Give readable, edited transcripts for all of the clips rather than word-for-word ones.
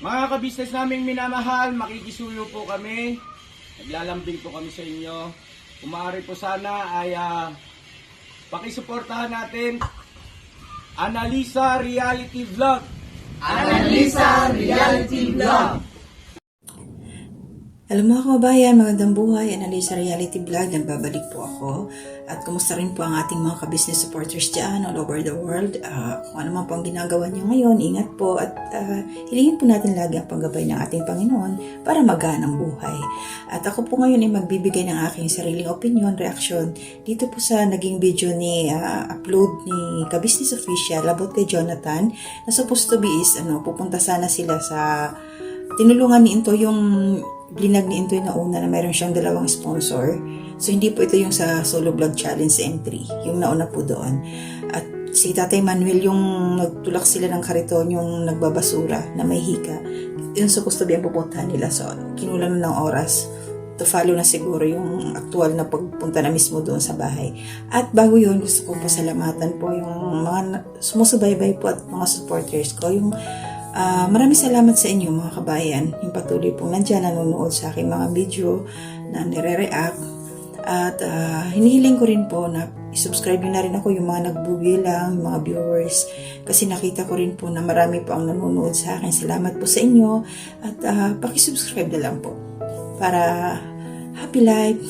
Mga kabisnes naming minamahal, makikisuyo po kami. Naglalambing po kami sa inyo. Kung maaari po sana ay pakisuportahan natin Analisa Reality Vlog. Analisa Reality Vlog. Alam mga kababayan, magandang buhay. Analisa Reality Vlog, nagbabalik po ako. At kumusta rin po ang ating mga ka-business supporters dyan all over the world. Kung ano man po ang ginagawa niyo ngayon, ingat po at hilingin po natin lagi ang panggabay ng ating Panginoon para magaan ang buhay. At ako po ngayon ay magbibigay ng aking sariling opinion, reaction dito po sa naging video ni upload ni ka-business official about kay Jonathan na supposed to be is pupunta sana sila sa tinulungan ni Into yung blinag ni Intoy na una na mayroon siyang dalawang sponsor. So, hindi po ito yung sa Solo Vlog Challenge entry. Yung nauna po doon. At si Tatay Manuel yung nagtulak sila ng kariton, yung nagbabasura na may hika. Yung supposed to be ang pupuntahan nila. So, kinulang ng oras to follow na siguro yung actual na pagpunta na mismo doon sa bahay. At bago yun, gusto kong pasalamatan po yung mga sumusubaybay po at mga supporters ko. Yung maraming salamat sa inyo mga kabayan, yung patuloy pong nandyan nanonood sa aking mga video na nire-react at hinihiling ko rin po na i-subscribe nyo na rin ako yung mga nagbubi lang, yung mga viewers kasi nakita ko rin po na marami po ang nanonood sa akin. Salamat po sa inyo at pakisubscribe na lang po para happy life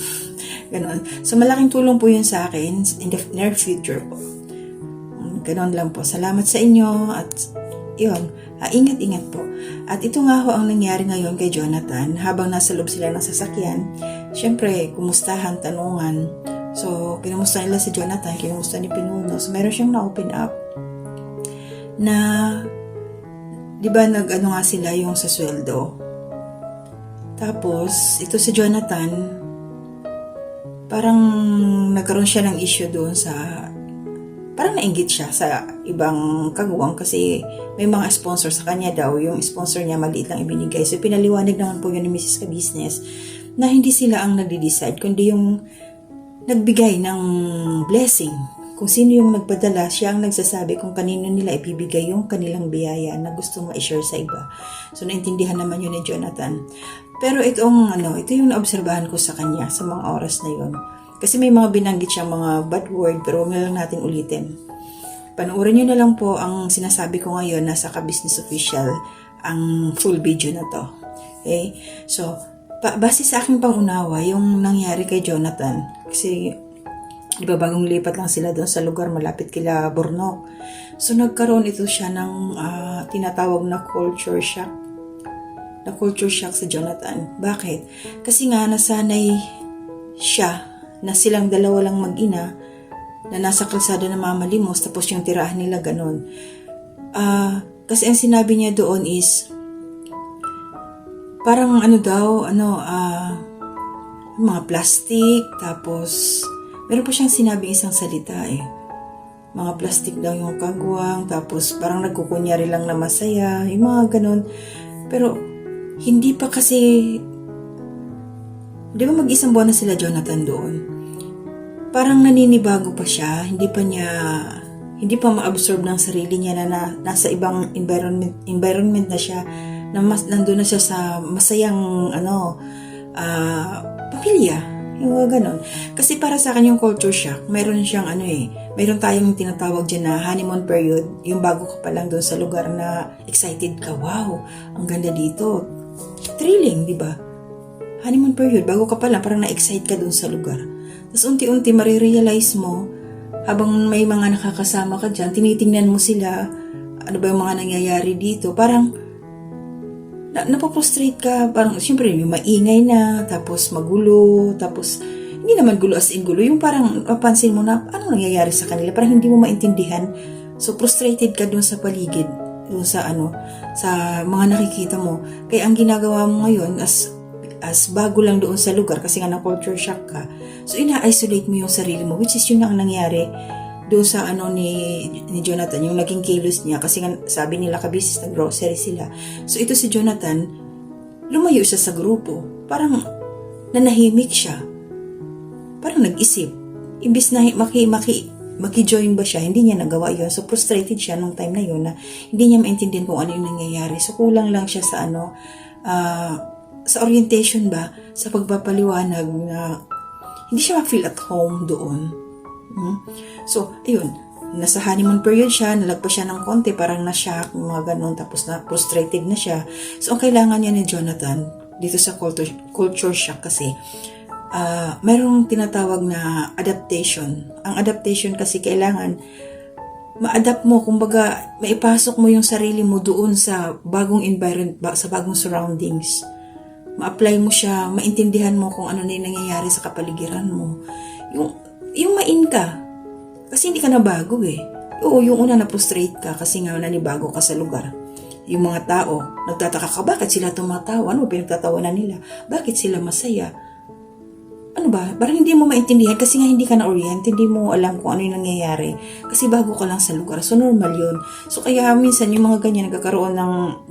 ganon. So malaking tulong po yun sa akin in the near future po. Ganon lang po. Salamat sa inyo at yun, ingat-ingat po. At ito nga ho ang nangyari ngayon kay Jonathan habang nasa loob sila ng sasakyan. Siyempre, kumustahan, tanungan. So, kinamusta nila si Jonathan, kinamusta ni Pinuno. So, meron siyang na-open up na, di ba nag-ano nga sila yung sa sweldo. Tapos, ito si Jonathan, parang nagkaroon siya ng issue doon sa parang nainggit siya sa ibang kagawang kasi may mga sponsor sa kanya daw. Yung sponsor niya maliit lang ibinigay. So, pinaliwanag naman po yun ni Mrs. Ka-Business na hindi sila ang nagde-decide, kundi yung nagbigay ng blessing. Kung sino yung nagpadala, siya ang nagsasabi kung kanino nila ipibigay yung kanilang biyaya na gusto ma-share sa iba. So, naintindihan naman yun ni Jonathan. Pero ito yung naobserbahan ko sa kanya sa mga oras na yun. Kasi may mga binanggit siyang mga bad word pero huwag na lang natin ulitin. Panoorin nyo na lang po ang sinasabi ko ngayon nasa ka-business official ang full video na to. Okay? So, base sa aking pangunawa, yung nangyari kay Jonathan, kasi di ba bagong lipat lang sila doon sa lugar malapit kila Bornok. So, nagkaroon ito siya ng tinatawag na culture shock. Na culture shock sa Jonathan. Bakit? Kasi nga nasanay siya na silang dalawa lang mag-ina na nasa kalsada na mamalimos tapos yung tirahan nila ganun. Kasi ang sinabi niya doon is parang mga plastic tapos meron pa siyang sinabi isang salita mga plastic daw yung kagwang tapos parang nagkukunyari lang na masaya yung mga ganun. Pero hindi pa kasi di ba mag-isang buwan na sila Jonathan doon? Parang naninibago pa siya, hindi pa ma-absorb ng sarili niya na nasa ibang environment na siya, na nandun na siya sa masayang pamilya, yung mga ganon. Kasi para sa akin yung culture shock, mayroon siyang mayroon tayong tinatawag dyan na honeymoon period, yung bago ka pa lang doon sa lugar na excited ka, wow, ang ganda dito, thrilling, di ba? Honeymoon period, bago ka pa lang, parang na-excite ka dun sa lugar. Tapos unti-unti marirealize mo, habang may mga nakakasama ka dyan, tinitingnan mo sila, ano ba yung mga nangyayari dito, parang napoprostrate ka, parang siyempre yung maingay na, tapos magulo, tapos hindi naman gulo as in gulo, yung parang mapansin mo na anong nangyayari sa kanila, parang hindi mo maintindihan. So frustrated ka dun sa paligid, dun sa sa mga nakikita mo. Kaya ang ginagawa mo ngayon as bago lang doon sa lugar kasi nga na culture shock ka. So ina-isolate mo yung sarili mo, which is yun ang nangyari doon sa ni Jonathan, yung naging kilos niya kasi nga sabi nila ka-business na grocery sila. So ito si Jonathan, lumayo siya sa grupo. Parang nanahimik siya. Parang nag-isip. Imbis na maki-join ba siya, hindi niya nagawa yun. So, frustrated siya nung time na yun na hindi niya maintindihan kung ano yung nangyayari. So, kulang lang siya sa sa orientation ba, sa pagpapaliwanag na hindi siya ma-feel at home doon. So, ayun, nasa honeymoon period siya, nalagpas siya ng konti, parang na-shock, mga ganun, tapos na frustrated na siya. So, ang kailangan niya ni Jonathan, dito sa culture shock kasi, mayroong tinatawag na adaptation. Ang adaptation kasi kailangan ma-adapt mo, kumbaga maipasok mo yung sarili mo doon sa bagong environment, sa bagong surroundings. Ma-apply mo siya, maintindihan mo kung ano na yung nangyayari sa kapaligiran mo. Yung main ka, kasi hindi ka na bago eh. Oo, yung una na frustrate ka kasi nga nanibago ka sa lugar. Yung mga tao, nagtataka ka, bakit sila tumatawa? Ano pinagtatawanan nila? Bakit sila masaya? Ano ba? Parang hindi mo maintindihan kasi nga hindi ka na-orient, hindi mo alam kung ano yung nangyayari. Kasi bago ka lang sa lugar. So, normal yun. So, kaya minsan yung mga ganyan nagkakaroon ng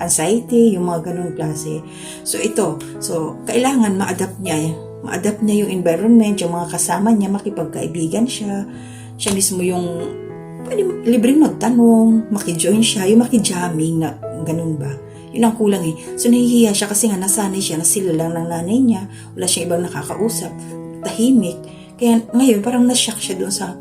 anxiety, yung mga ganun klase. So, ito. So, kailangan ma-adapt niya. Ma-adapt niya yung environment, yung mga kasama niya, makipagkaibigan siya. Siya mismo yung pwede libreng magtanong, makijoin siya, yung makijamming na ganun ba. Yun ang kulang eh. So, nahihiya siya kasi nga nasanay siya na sila lang ng nanay niya. Wala siyang ibang nakakausap. Tahimik. Kaya ngayon, parang na-shock siya doon sa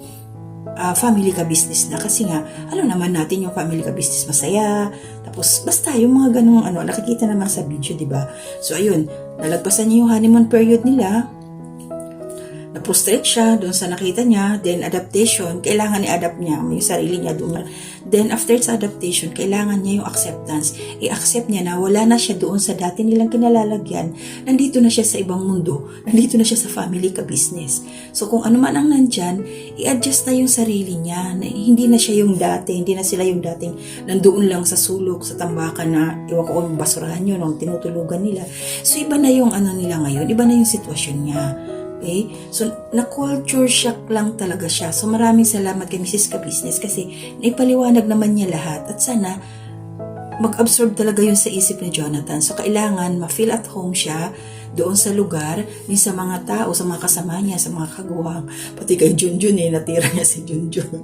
family ka business na. Kasi nga, alam naman natin yung family ka business masaya. Tapos, basta yung mga ganung nakikita naman sa video, di ba? So, ayun, nalagpasan niya yung honeymoon period nila. Na-frustrate siya doon sa nakita niya. Then, adaptation. Kailangan i-adapt niya yung sarili niya doon. Then, after sa adaptation, kailangan niya yung acceptance. I-accept niya na wala na siya doon sa dati nilang kinalalagyan. Nandito na siya sa ibang mundo. Nandito na siya sa family ka business. So, kung ano man ang nandyan, i-adjust na yung sarili niya. Na hindi na siya yung dati. Hindi na sila yung dating nandoon lang sa sulok, sa tambakan na iwan ko yung basurahan yun, o tinutulugan nila. So, iba na yung nila ngayon. Iba na yung sitwasyon niya. Okay? So, na-culture shock lang talaga siya. So, maraming salamat kay Mrs. Ka-Business kasi naipaliwanag naman niya lahat at sana mag-absorb talaga yun sa isip ni Jonathan. So, kailangan ma-feel at home siya doon sa lugar, din sa mga tao, sa mga kasama niya, sa mga kaguwang. Pati kay Junjun natira niya si Junjun.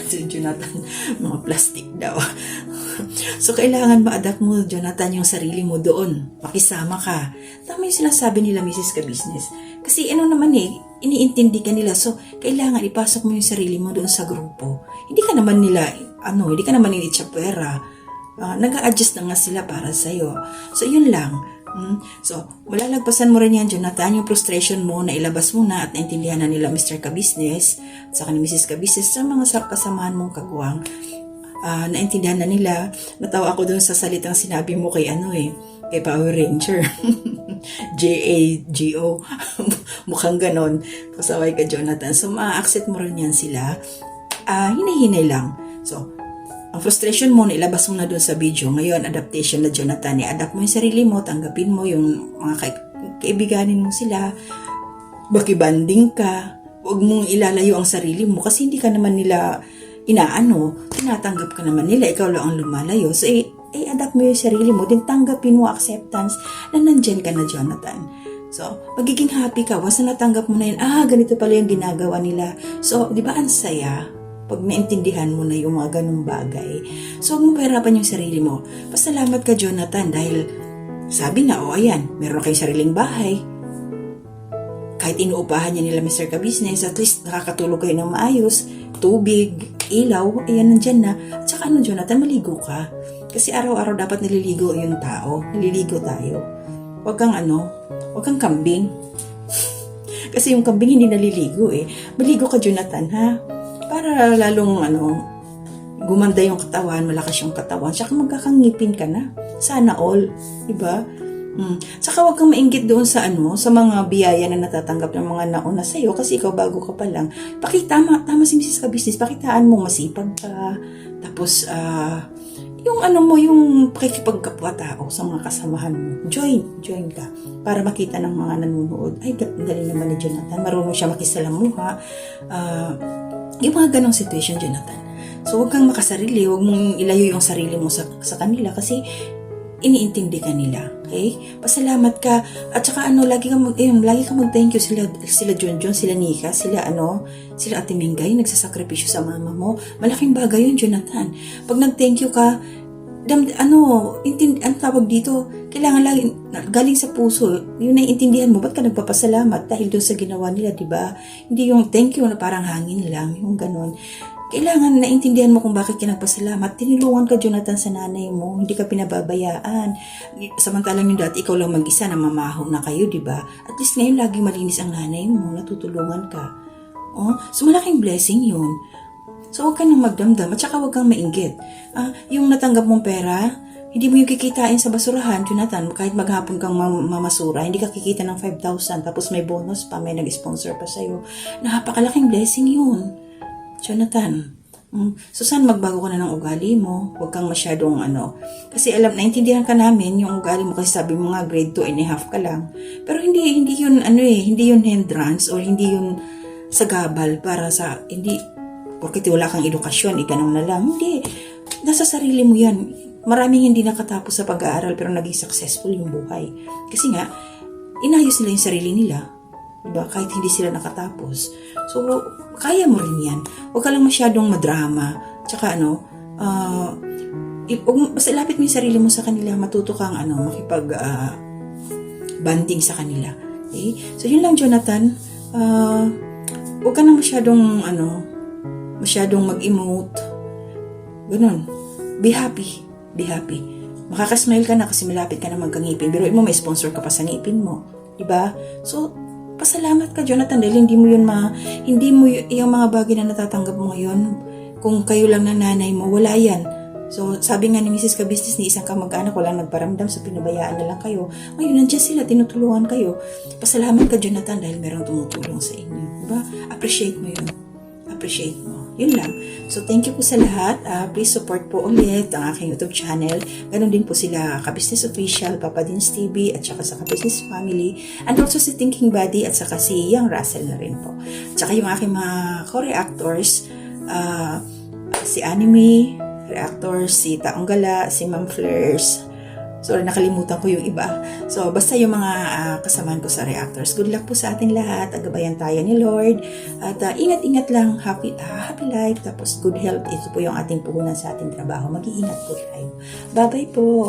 Si Jonathan, mga plastic daw. So, kailangan ma-adapt mo, Jonathan, yung sarili mo doon. Makisama ka. Tama yung sinasabi nila, Mrs. Ka-Business. Kasi naman iniintindi ka nila. So, kailangan ipasok mo yung sarili mo doon sa grupo. Hindi ka naman nila, hindi ka naman nila itsapwera. Nag-a-adjust na nga sila para sa'yo. So, yun lang. So, malalagpasan mo rin yan, Jonathan, yung frustration mo na ilabas mo na at naintindihan na nila Mr. Ka-Business at saka ni Mrs. Ka-Business sa mga kasamahan mong kaguwang. Naintindihan na nila. Natawa ako doon sa salitang sinabi mo kay kay Power Ranger. JAGO. Mukhang ganon. Pasaway ka, Jonathan. So, ma-accept mo rin yan sila. Hinahinay lang. So, ang frustration mo, nailabas mo na doon sa video. Ngayon, adaptation na, Jonathan. I-adapt mo yung sarili mo, tanggapin mo yung mga kaibiganin mo sila. Bakibanding ka. Huwag mong ilalayo ang sarili mo kasi hindi ka naman nila tinatanggap ka naman nila. Ikaw lang ang lumalayo. So, adapt mo yung sarili mo, din tanggapin mo acceptance na nandyan ka na, Jonathan. So, magiging happy ka. Once na natanggap mo na yun, ganito pala yung ginagawa nila. So, di ba ang saya? Pag naintindihan mo na yung mga ganung bagay. So, huwag mo pahirapan yung sarili mo. Pasalamat ka, Jonathan, dahil sabi na, ayan, meron kayong sariling bahay. Kahit inuupahan niya nila Mr. Ka-Business, at least nakakatulog kayo ng maayos, tubig, ilaw, ayan, nandyan na. At saka Jonathan, maligo ka. Kasi araw-araw dapat naliligo yung tao. Naliligo tayo. Huwag kang kambing. Kasi yung kambing hindi naliligo Maligo ka, Jonathan, ha? Para lalong gumanda yung katawan, malakas yung katawan, tsaka magkakangipin ka na. Sana all, diba? Saka huwag kang mainggit doon sa sa mga biyaya na natatanggap ng mga nauna sa'yo kasi ikaw bago ka pa lang. Tama si Mrs. Ka-Business, pakitaan mo masipag ka. Tapos, yung pakikipagkapwa-tao sa mga kasamahan mo. Join ka. Para makita ng mga nanonood, ay, galing naman ni Jonathan. Marunong siya makisalamuha. Yung mga ganong situation, Jonathan. So, huwag kang makasarili. Huwag mong ilayo yung sarili mo sa kanila kasi iniintindi ka nila. Okay? Pasalamat ka. At saka lagi kang mag-thank you sila John, sila Nika, sila Ate Mingay, nagsasakripisyo sa mama mo. Malaking bagay yun, Jonathan. Pag nag-thank you ka, ang tawag dito, kailangan lagi, galing sa puso, yun naiintindihan mo, ba't ka nagpapasalamat dahil doon sa ginawa nila, di ba? Hindi yung thank you na parang hangin lang, yung ganun. Kailangan naintindihan mo kung bakit ka nagpasalamat. Tinulungan ka, Jonathan, sa nanay mo. Hindi ka pinababayaan. Samantalang yung dati, ikaw lang mag-isa na mamahaw na kayo, di ba? At least ngayon, laging malinis ang nanay mo. Natutulungan ka. So, malaking blessing yun. So, huwag ka nang magdamdam at saka huwag kang mainggit. Yung natanggap mong pera, hindi mo yung kikitain sa basurahan, Jonathan. Kahit maghapon kang mamasura, hindi ka kikita ng 5,000. Tapos may bonus pa, may nag-sponsor pa sa'yo. Napakalaking blessing yun. Jonathan, so saan magbago ka na ng ugali mo? Huwag kang masyadong Kasi naintindihan ka namin yung ugali mo kasi sabi mo nga grade 2.5 ka lang. Pero hindi yun hindi yun hindrance or hindi yun sagabal para sa, hindi, porque wala kang edukasyon, ganun na lang. Hindi, nasa sarili mo yan. Maraming hindi nakatapos sa pag-aaral pero naging successful yung buhay. Kasi nga, inayos nila yung sarili nila. Diba? Kahit hindi sila nakatapos. So, kaya mo rin yan. Huwag ka lang masyadong madrama. Tsaka basta lapit mo yung sarili mo sa kanila, matuto kang makipag banding sa kanila. Okay? So, yun lang, Jonathan. Huwag ka na masyadong mag-emote. Ganun. Be happy. Be happy. Makakasmile ka na kasi malapit ka na magkangipin. Pero mo, may sponsor ka pa sa ngipin mo. Diba? So, pasalamat ka, Jonathan, dahil hindi mo yung mga bagay na natatanggap mo ngayon, kung kayo lang na nanay mo, wala yan. So, sabi nga ni Mrs. Kabisnes, ni isang kamag-anak, wala nagparamdam, so pinabayaan na lang kayo. Ngayon, nandiyan sila, tinutulungan kayo. Pasalamat ka, Jonathan, dahil merong tumutulong sa inyo. Diba? Appreciate mo yun. Appreciate mo. Yun lang. So, thank you po sa lahat. Please support po ulit ang aking YouTube channel. Ganon din po sila Kabisnes Official, Papa Dins TV, at saka sa Kabisnes Family. And also si Thinking Buddy, at saka si Young Russell na rin po. At saka yung aking mga co-reactors, si Anime reactors, si Taong Gala, si Ma'am Fleurs. Sorry, nakalimutan ko yung iba. So, basta yung mga kasamaan ko sa reactors. Good luck po sa ating lahat. Agabayan tayo ni Lord. At ingat-ingat lang. Happy life. Tapos good health. Ito po yung ating puhunan sa ating trabaho. Mag-iingat po tayo. Bye-bye po.